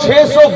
600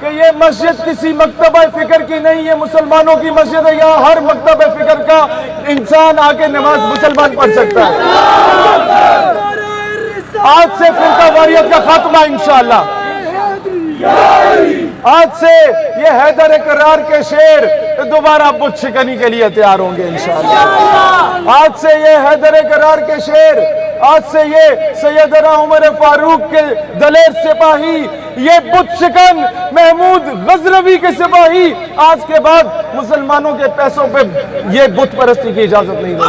کہ یہ مسجد کسی مکتبہ فکر کی نہیں، یہ مسلمانوں کی مسجد ہے، یہاں ہر مکتبہ فکر کا انسان آ کے نماز مسلمان پڑھ سکتا ہے۔ آج سے فرقہ واریت کا خاتمہ انشاءاللہ، آج سے یہ حیدر اقرار کے شیر دوبارہ بت شکنی کے لیے تیار ہوں گے انشاءاللہ۔ آج سے یہ حیدر اقرار کے شیر، آج سے یہ سیدنا عمر فاروق کے دلیر سپاہی، یہ بت شکن محمود غزنوی کے سپاہی آج کے بعد مسلمانوں کے پیسوں پہ یہ بت پرستی کی اجازت نہیں دیں۔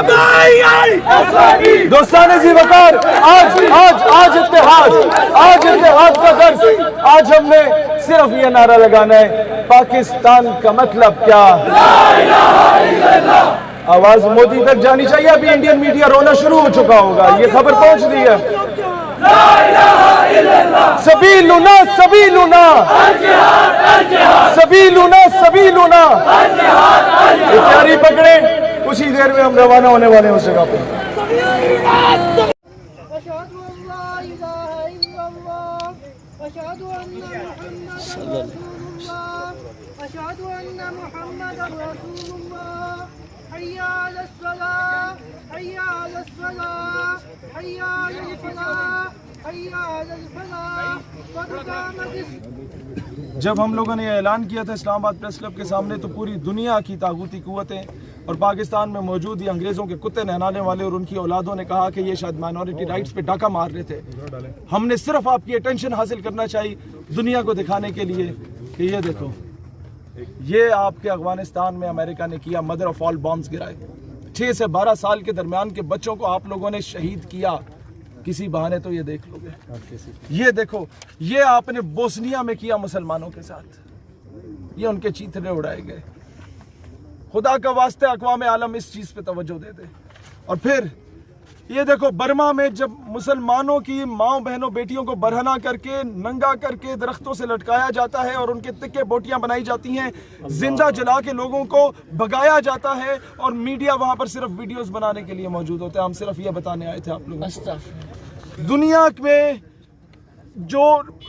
دوستان زی وقار، آج اتحاد کا درس، آج ہم نے صرف یہ نعرہ لگانا ہے، پاکستان کا مطلب کیا؟ آواز مودی تک جانی چاہیے۔ ابھی انڈین میڈیا رونا شروع ہو چکا ہوگا، یہ خبر پہنچ رہی ہے۔ سبیلنا سبیلنا سبیلنا سبیلنا، تیاری پکڑیں، کچھ ہی دیر میں ہم روانہ ہونے والے ہیں اس جگہ پہ۔ أشهد أن لا إله إلا الله أشهد أن محمدا رسول الله أشهد أن محمدا رسول الله حي على الصلاة حي على الصلاة حي على الفلاح حي على الفلاح قد قامت جب ہم لوگوں نے یہ اعلان کیا تھا اسلام آباد پریس کلب کے سامنے تو پوری دنیا کی طاغوتی قوتیں اور پاکستان میں موجود یہ انگریزوں کے کتے نہلانے والے اور ان کی اولادوں نے کہا کہ یہ شاید مائنورٹی رائٹس پہ ڈاکہ مار رہے تھے۔ ہم نے صرف آپ کی اٹینشن حاصل کرنا چاہیے دنیا کو دکھانے کے لیے کہ یہ دیکھو، یہ آپ کے افغانستان میں امریکہ نے کیا، مدر آف آل بامز گرائے، 6 سے 12 سال کے درمیان کے بچوں کو آپ لوگوں نے شہید کیا، کسی بہانے تو یہ دیکھ لو گے۔ یہ دیکھو، یہ آپ نے بوسنیا میں کیا مسلمانوں کے ساتھ، یہ ان کے چیتھڑے اڑائے گئے۔ خدا کا واسطہ اقوام عالم اس چیز پہ توجہ دے دے۔ اور پھر یہ دیکھو، برما میں جب مسلمانوں کی ماں بہنوں بیٹیوں کو برہنہ کر کے ننگا کر کے درختوں سے لٹکایا جاتا ہے اور ان کے تکے بوٹیاں بنائی جاتی ہیں، زندہ جلا کے لوگوں کو بگایا جاتا ہے، اور میڈیا وہاں پر صرف ویڈیوز بنانے کے لیے موجود ہوتے ہیں۔ ہم صرف یہ بتانے آئے تھے آپ لوگوں کو، دنیا میں جو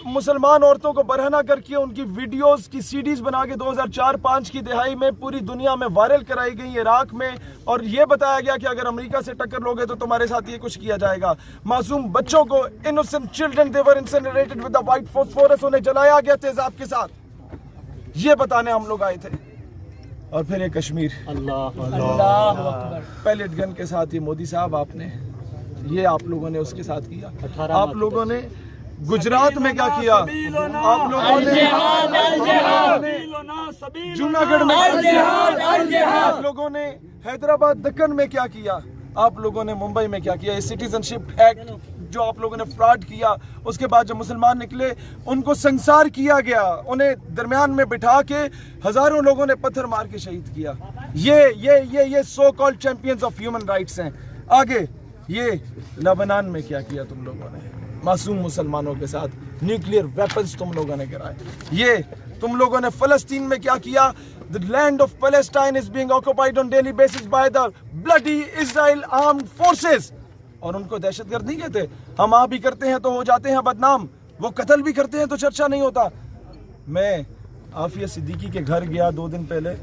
مسلمان عورتوں کو برہنہ کر کے ان کی ویڈیوز کی سی ڈیز بنا کے 2004-5 کی دہائی میں پوری دنیا میں وائرل کرائی گئی عراق میں، اور یہ بتایا گیا کہ اگر امریکہ سے ٹکر لوگے تو تمہارے ساتھ یہ کچھ کیا جائے گا۔ معصوم بچوں کو، innocent children, they were incinerated with the white phosphorus، انہیں جلایا گیا تیزاب کے ساتھ۔ یہ بتانے ہم لوگ آئے تھے۔ اور پھر یہ کشمیر، اللہ اکبر، پیلٹ گن کے ساتھ یہ مودی صاحب آپ نے، یہ آپ لوگوں نے اس کے ساتھ کیا۔ آپ لوگوں نے گجرات میں کیا کیا؟ آپ لوگوں نے جوناگڑھ میں کیا کیا؟ آپ لوگوں نے حیدرآباد دکن میں کیا کیا؟ آپ لوگوں نے ممبئی میں کیا کیا؟ یہ سٹیزن شپ ایکٹ جو آپ لوگوں نے فراڈ کیا، اس کے بعد جب مسلمان نکلے ان کو سنسار کیا گیا، انہیں درمیان میں بٹھا کے ہزاروں لوگوں نے پتھر مار کے شہید کیا۔ یہ so called champions of human rights ہیں۔ آگے یہ لبنان میں کیا کیا تم لوگوں نے؟ معصوم مسلمانوں کے ساتھ نیوکلیئر ویپنز تم لوگوں نے گرائے۔ یہ تم لوگوں نے فلسطین میں کیا کیا؟ The land of Palestine is being occupied on daily basis by the bloody Israel armed forces۔ اور ان کو دہشت گرد نہیں کہتے، ہم آپ بھی کرتے ہیں تو ہو جاتے ہیں بدنام، وہ قتل بھی کرتے ہیں تو چرچا نہیں ہوتا۔ میں عافیہ صدیقی کے گھر گیا 2 دن پہلے،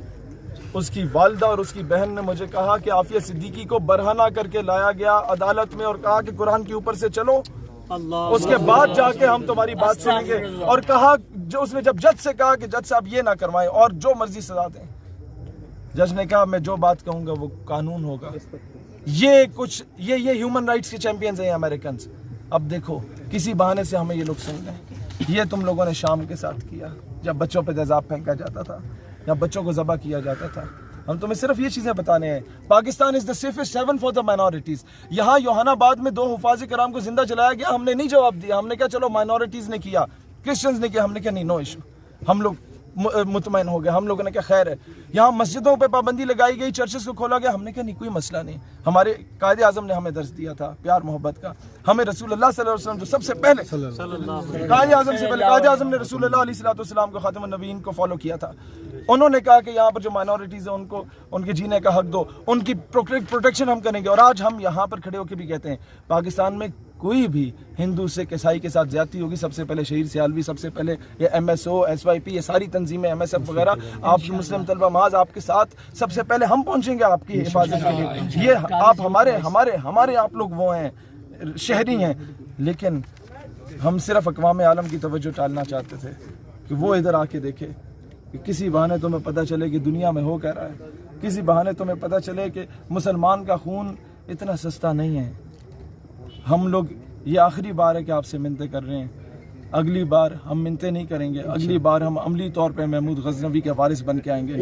اس کی والدہ اور اس کی بہن نے مجھے کہا کہ عافیہ صدیقی کو برہنہ کر کے لایا گیا عدالت میں اور کہا کہ قرآن کے اوپر سے چلو، اس کے بعد جا کے ہم تمہاری بات سنیں گے۔ اور کہا، جو اس نے جب جج سے کہا کہ جج صاحب یہ نہ کروائیں اور جو مرضی سزا دیں، جج نے کہا میں جو بات کہوں گا وہ قانون ہوگا۔ یہ ہیومن رائٹس کے چیمپئنز ہیں امریکنز۔ اب دیکھو، کسی بہانے سے ہمیں یہ لوگ سن لیں۔ یہ تم لوگوں نے شام کے ساتھ کیا، جب بچوں پہ تیزاب پھینکا جاتا تھا، جب بچوں کو ذبح کیا جاتا تھا۔ ہم تمہیں صرف یہ چیزیں بتانے ہیں۔ Pakistan is the safest haven for the minorities. یہاں یوحنا آباد میں 2 حفاظ کرام کو زندہ جلایا گیا، ہم نے نہیں جواب دیا۔ ہم نے کہا چلو مائنورٹیز نے کیا، کرسچنز نے کیا، ہم نے کہا نہیں، نو ایشو۔ ہم لوگ مطمئن ہو گئے، ہم لوگوں نے کہا خیر ہے۔ یہاں مسجدوں پہ پابندی لگائی گئی، چرچز کو کھولا گیا، ہم نے کہا نہیں، کوئی مسئلہ نہیں۔ ہمارے قائد اعظم نے ہمیں درس دیا تھا پیار محبت کا، ہمیں رسول اللہ صلی اللہ علیہ وسلم جو سب سے پہلے قائد اعظم سے پہلے قائد اعظم نے رسول اللہ علیہ السلام کو خاتم النبیین کو فالو کیا تھا۔ انہوں نے کہا کہ یہاں پر جو مائنورٹیز ہیں ان کو ان کے جینے کا حق دو، ان کی پروٹیکشن ہم کریں گے۔ اور آج ہم یہاں پر کھڑے ہو کے بھی کہتے ہیں پاکستان میں کوئی بھی ہندو سکھ عیسائی کے ساتھ زیادتی ہوگی، سب سے پہلے شہید سیالوی، سب سے پہلے یہ MSO SYP، یہ ساری تنظیمیں MSF وغیرہ، آپ مسلم طلبہ محاذ آپ کے ساتھ سب سے پہلے ہم پہنچیں گے آپ کی حفاظت کے لیے۔ یہ آپ ہمارے آپ لوگ وہ ہیں، شہری ہیں، لیکن ہم صرف اقوام عالم کی توجہ ٹالنا چاہتے تھے کہ وہ ادھر آ کے دیکھے، کہ کسی بہانے تمہیں پتہ چلے کہ دنیا میں ہو کیا رہا ہے، کسی بہانے تمہیں پتہ چلے کہ مسلمان کا خون اتنا سستا نہیں ہے۔ ہم لوگ یہ آخری بار ہے کہ آپ سے منتیں کر رہے ہیں، اگلی بار ہم منتیں نہیں کریں گے، اگلی بار ہم عملی طور پہ محمود غزنوی کے وارث بن کے آئیں گے۔